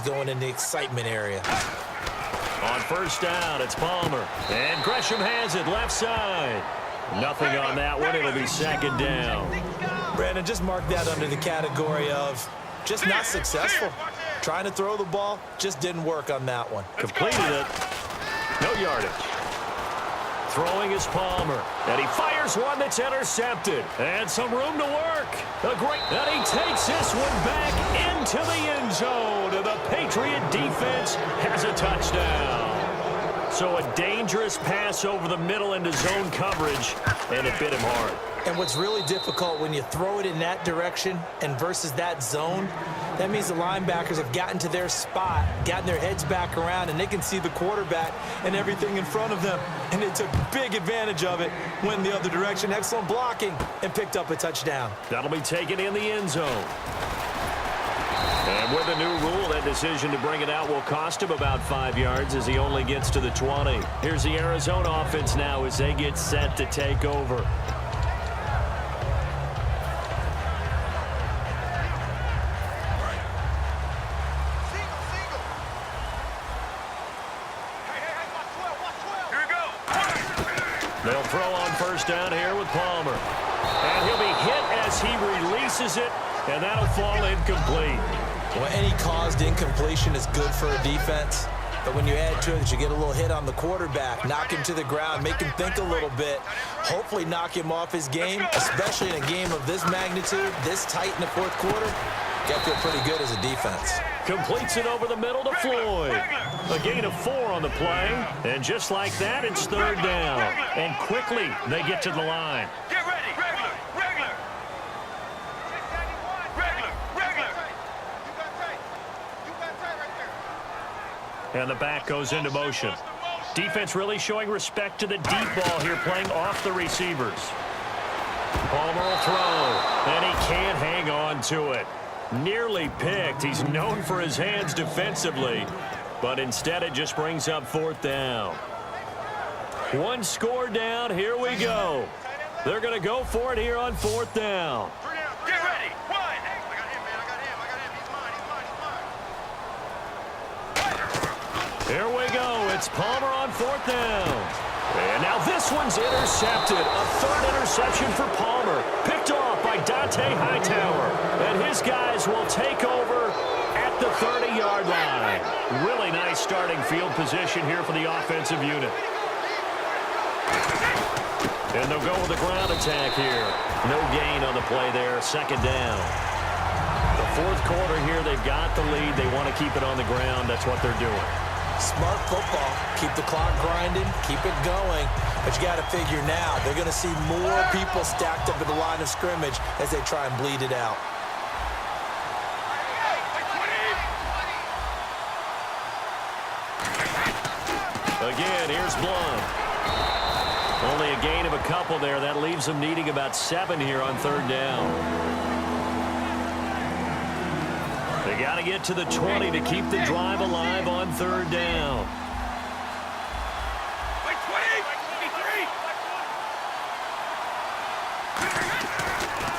things going in the excitement area. On first down, it's Palmer. And Gresham has it left side. Nothing on that one. It'll be second down. Brandon, just mark that under the category of just not successful. Trying to throw the ball, just didn't work on that one. Completed it. No yardage. Throwing is Palmer. And he fires one that's intercepted. And some room to work. And he takes this one back into the end zone. And the Patriot defense has a touchdown. So a dangerous pass over the middle into zone coverage, and it bit him hard. And what's really difficult when you throw it in that direction and versus that zone, that means the linebackers have gotten to their spot, gotten their heads back around, and they can see the quarterback and everything in front of them. And they took big advantage of it, went the other direction, excellent blocking, and picked up a touchdown. That'll be taken in the end zone. And with a new rule, that decision to bring it out will cost him about 5 yards as he only gets to the 20. Here's the Arizona offense now as they get set to take over. They'll throw on first down here with Palmer. And he'll be hit as he releases it, and that'll fall incomplete. Well, any caused incompletion is good for a defense. But when you add to it that you get a little hit on the quarterback, knock him to the ground, make him think a little bit, hopefully knock him off his game, especially in a game of this magnitude, this tight in the fourth quarter, you got to feel pretty good as a defense. Completes it over the middle to Floyd. A gain of 4 on the play. And just like that, it's third down. And quickly, they get to the line. Get ready. And the back goes into motion. Defense really showing respect to the deep ball here, playing off the receivers. Palmer will throw, and he can't hang on to it. Nearly picked. He's known for his hands defensively, but instead it just brings up fourth down. One score down. Here we go. They're going to go for it here on fourth down. Get ready. One. Here we go. It's Palmer on fourth down. And now this one's intercepted. A third interception for Palmer. Picked off by Dante Hightower. And his guys will take over at the 30-yard line. Really nice starting field position here for the offensive unit. And they'll go with the ground attack here. No gain on the play there. Second down. The fourth quarter here, they've got the lead. They want to keep it on the ground. That's what they're doing. Smart football. Keep the clock grinding. Keep it going. But you got to figure now, they're going to see more people stacked up at the line of scrimmage as they try and bleed it out. Again, here's Blunt. Only a gain of a couple there. That leaves them needing about 7 here on third down. They got to get to the 20 to keep the drive alive on third down.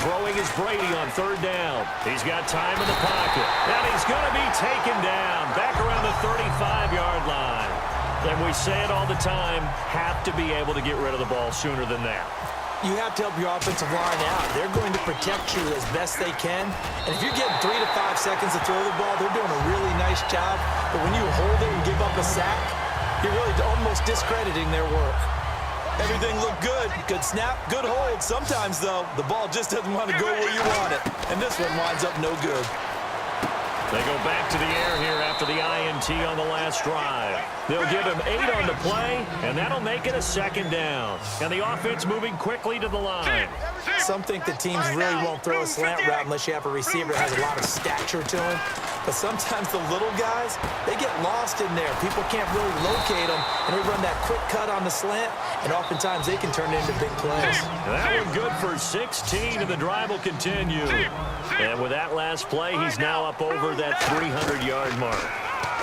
Throwing is Brady on third down. He's got time in the pocket. And he's going to be taken down back around the 35-yard line. And we say it all the time, have to be able to get rid of the ball sooner than that. You have to help your offensive line out. They're going to protect you as best they can. And if you're getting 3 to 5 seconds to throw the ball, they're doing a really nice job. But when you hold it and give up a sack, you're really almost discrediting their work. Everything looked good. Good snap, good hold. Sometimes, though, the ball just doesn't want to go where you want it. And this one winds up no good. They go back to the air here after the INT on the last drive. They'll give him 8 on the play, and that'll make it a second down. And the offense moving quickly to the line. Some think the teams really won't throw a slant route unless you have a receiver that has a lot of stature to him. But sometimes the little guys, they get lost in there. People can't really locate them, and they run that quick cut on the slant, and oftentimes they can turn it into big plays. That one good for 16, and the drive will continue. And with that last play, he's now up over that 300-yard mark.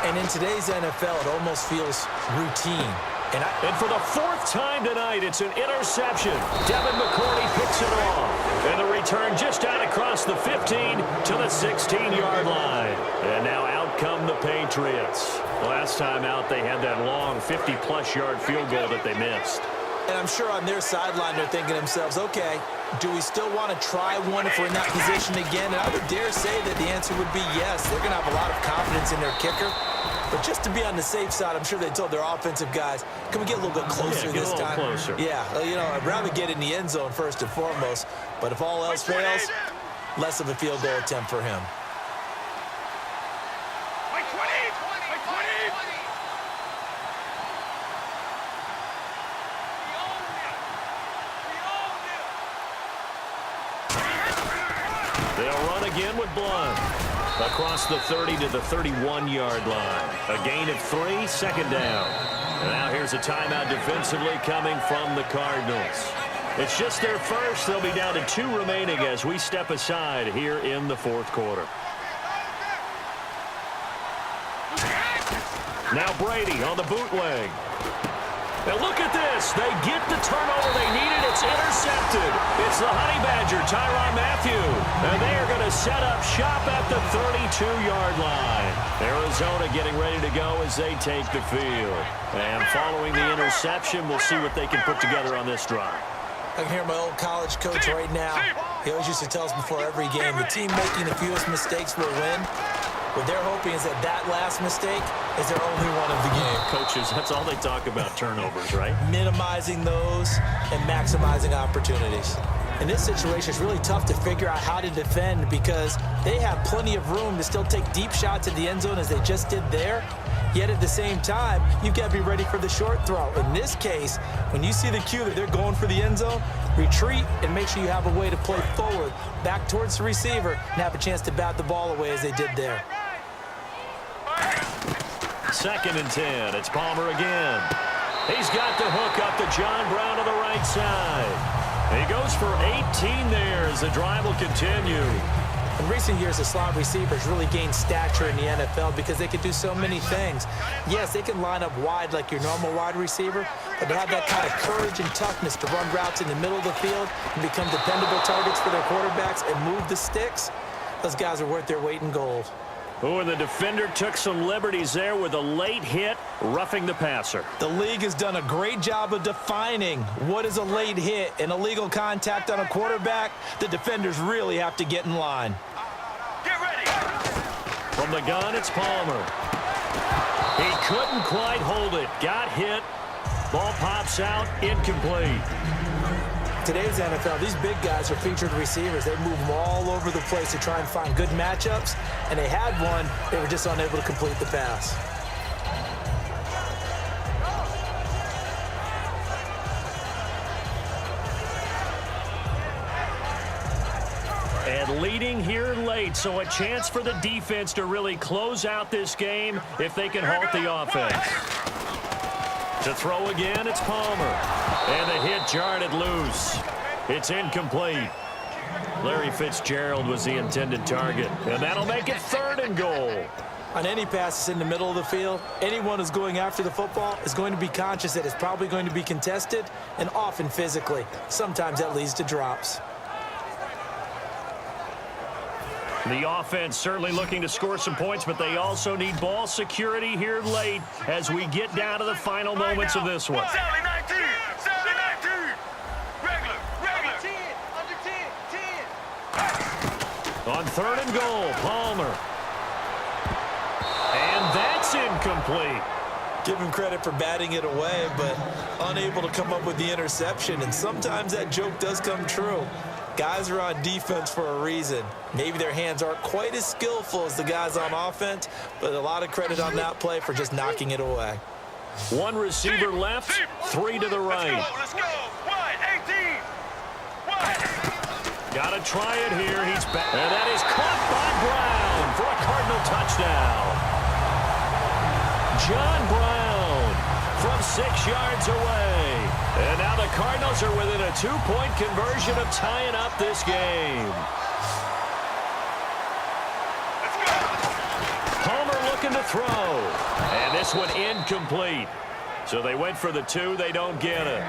And in today's NFL, it almost feels routine. And for the 4th time tonight, it's an interception. Devin McCourty picks it off. And the return just out across the 15 to the 16-yard line. And now out come the Patriots. Patriots. Last time out, they had that long 50-plus yard field goal that they missed. And I'm sure on their sideline they're thinking to themselves, okay, do we still want to try one if we're in that position again? And I would dare say that the answer would be yes. They're going to have a lot of confidence in their kicker. But just to be on the safe side, I'm sure they told their offensive guys, can we get a little bit closer this time? Closer. Yeah, I'd rather get in the end zone first and foremost. But if all else fails, less of a field goal attempt for him. They'll run again with Blunt. Across the 30 to the 31-yard line. A gain of 3, second down. And now here's a timeout defensively coming from the Cardinals. It's just their first. They'll be down to 2 remaining as we step aside here in the fourth quarter. Now Brady on the bootleg. Now look at this. They get the turnover they needed. It's intercepted. It's the Honey Badger, Tyrann Mathieu. And they are going to set up shop at the 32-yard line. Arizona getting ready to go as they take the field. And following the interception, we'll see what they can put together on this drive. I can hear my old college coach right now. He always used to tell us before every game, the team making the fewest mistakes will win. What they're hoping is that last mistake is their only one of the game. Coaches, that's all they talk about, turnovers, right? Minimizing those and maximizing opportunities. In this situation, it's really tough to figure out how to defend because they have plenty of room to still take deep shots at the end zone as they just did there. Yet at the same time, you've got to be ready for the short throw. In this case, when you see the cue that they're going for the end zone, retreat and make sure you have a way to play forward, back towards the receiver, and have a chance to bat the ball away as they did there. 2nd and 10. It's Palmer again. He's got the hook up to John Brown to the right side. He goes for 18 there as the drive will continue. In recent years, the slot receivers really gained stature in the NFL because they can do so many things. Yes, they can line up wide like your normal wide receiver, but to have that kind of courage and toughness to run routes in the middle of the field and become dependable targets for their quarterbacks and move the sticks, those guys are worth their weight in gold. Oh, and the defender took some liberties there with a late hit, roughing the passer. The league has done a great job of defining what is a late hit and illegal contact on a quarterback. The defenders really have to get in line. Get ready. From the gun, it's Palmer. He couldn't quite hold it. Got hit. Ball pops out, incomplete. Today's NFL, these big guys are featured receivers. They move them all over the place to try and find good matchups, and they had one. They were just unable to complete the pass. And leading here late, so a chance for the defense to really close out this game if they can halt the offense. To throw again, it's Palmer. And the hit jarred it loose. It's incomplete. Larry Fitzgerald was the intended target. And that'll make it 3rd and goal. On any passes in the middle of the field, anyone who's going after the football is going to be conscious that it's probably going to be contested and often physically. Sometimes that leads to drops. The offense certainly looking to score some points, but they also need ball security here late as we get down to the final moments of this one. Sally 19. Sally 19. Regular. Under 10. On 3rd and goal, Palmer. And that's incomplete. Give him credit for batting it away, but unable to come up with the interception. And sometimes that joke does come true. Guys are on defense for a reason. Maybe their hands aren't quite as skillful as the guys on offense, but a lot of credit on that play for just knocking it away. 1 receiver left, 3 to the right. Let's go. 18. Got to try it here. He's back. And that is caught by Brown for a Cardinal touchdown. John Brown from 6 yards away. And now the Cardinals are within a 2-point conversion of tying up this game. Palmer looking to throw. And this one incomplete. So they went for the 2. They don't get it.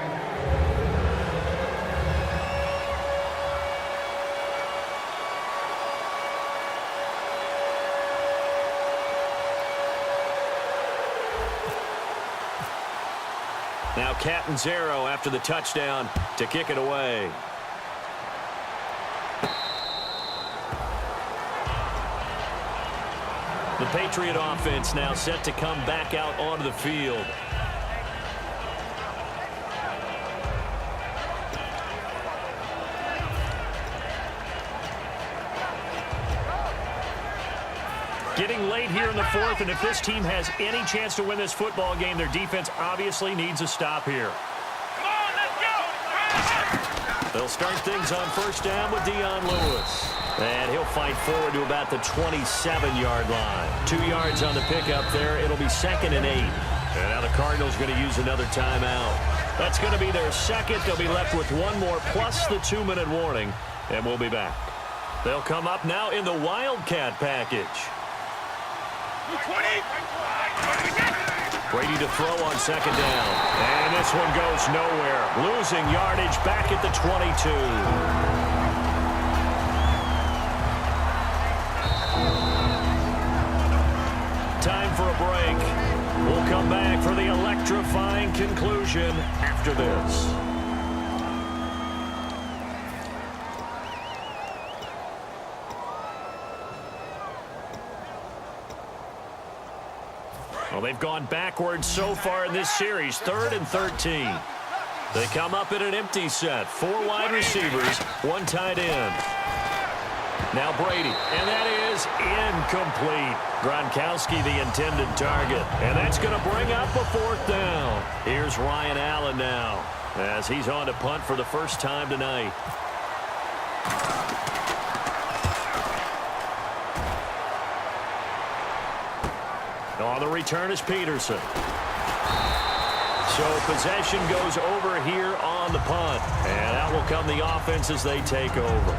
Now Catanzaro after the touchdown to kick it away. The Patriot offense now set to come back out onto the field. Getting late here in the fourth, and if this team has any chance to win this football game, their defense obviously needs a stop here. Come on, let's go. They'll start things on first down with Dion Lewis. And he'll fight forward to about the 27-yard line. 2 yards on the pickup there. It'll be 2nd and 8. And now the Cardinals going to use another timeout. That's going to be their second. They'll be left with one more plus the 2-minute warning. And we'll be back. They'll come up now in the Wildcat package. Brady to throw on 2nd down. And this one goes nowhere. Losing yardage back at the 22. Time for a break. We'll come back for the electrifying conclusion after this. Well, they've gone backwards so far in this series, 3rd and 13. They come up in an empty set. 4 wide receivers, 1 tight end. Now Brady, and that is incomplete. Gronkowski the intended target, and that's going to bring up a 4th down. Here's Ryan Allen now, as he's on to punt for the first time tonight. On the return is Peterson. So possession goes over here on the punt. And out will come the offense as they take over.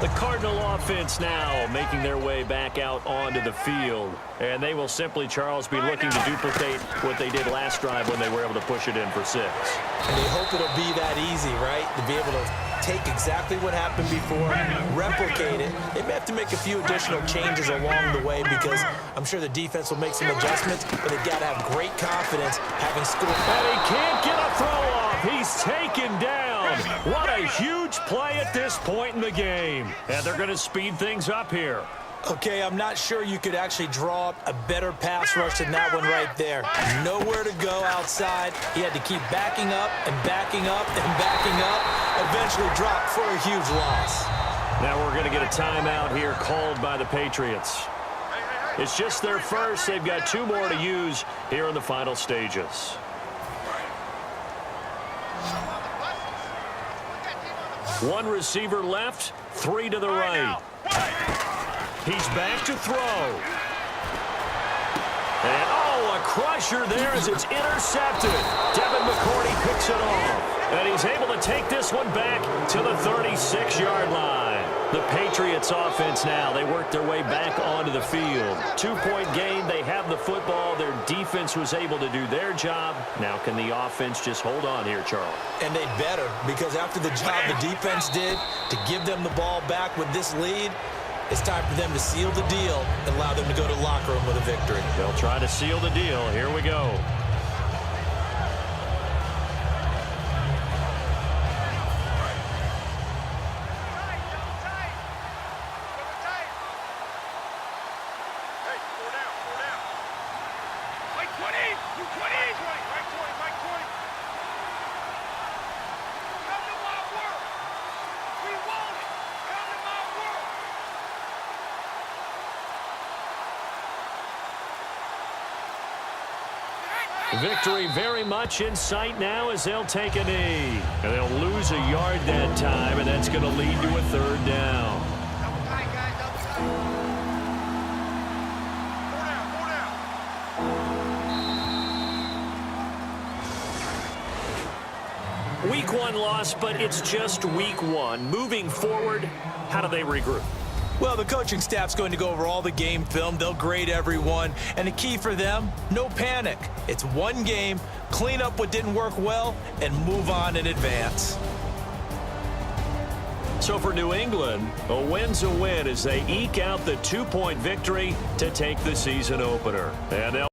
The Cardinal offense now making their way back out onto the field. And they will simply, Charles, be looking to duplicate what they did last drive when they were able to push it in for 6. And they hope it'll be that easy, right? To be able to take exactly what happened before, replicate it. They may have to make a few additional changes along the way because I'm sure the defense will make some adjustments, but they've got to have great confidence having scored. And he can't get a throw off. He's taken down. What a huge play at this point in the game. And they're going to speed things up here. Okay, I'm not sure you could actually draw up a better pass rush than that one right there. Nowhere to go outside. He had to keep backing up and backing up and backing up. Eventually dropped for a huge loss. Now we're going to get a timeout here called by the Patriots. It's just their first. They've got 2 more to use here in the final stages. One receiver left, 3 to the right. He's back to throw. And, oh, a crusher there as it's intercepted. Devin McCourty picks it off. And he's able to take this one back to the 36-yard line. The Patriots offense now, they work their way back onto the field. 2-point game, they have the football. Their defense was able to do their job. Now can the offense just hold on here, Charles? And they better, because after the job the defense did to give them the ball back with this lead, it's time for them to seal the deal and allow them to go to the locker room with a victory. They'll try to seal the deal. Here we go. Victory very much in sight now as they'll take a knee. And they'll lose a yard that time, and that's going to lead to a 3rd down. Week 1 loss, but it's just week 1. Moving forward, how do they regroup? Well, the coaching staff's going to go over all the game film. They'll grade everyone. And the key for them, no panic. It's one game, clean up what didn't work well, and move on in advance. So for New England, a win's a win as they eke out the 2-point victory to take the season opener. And they'll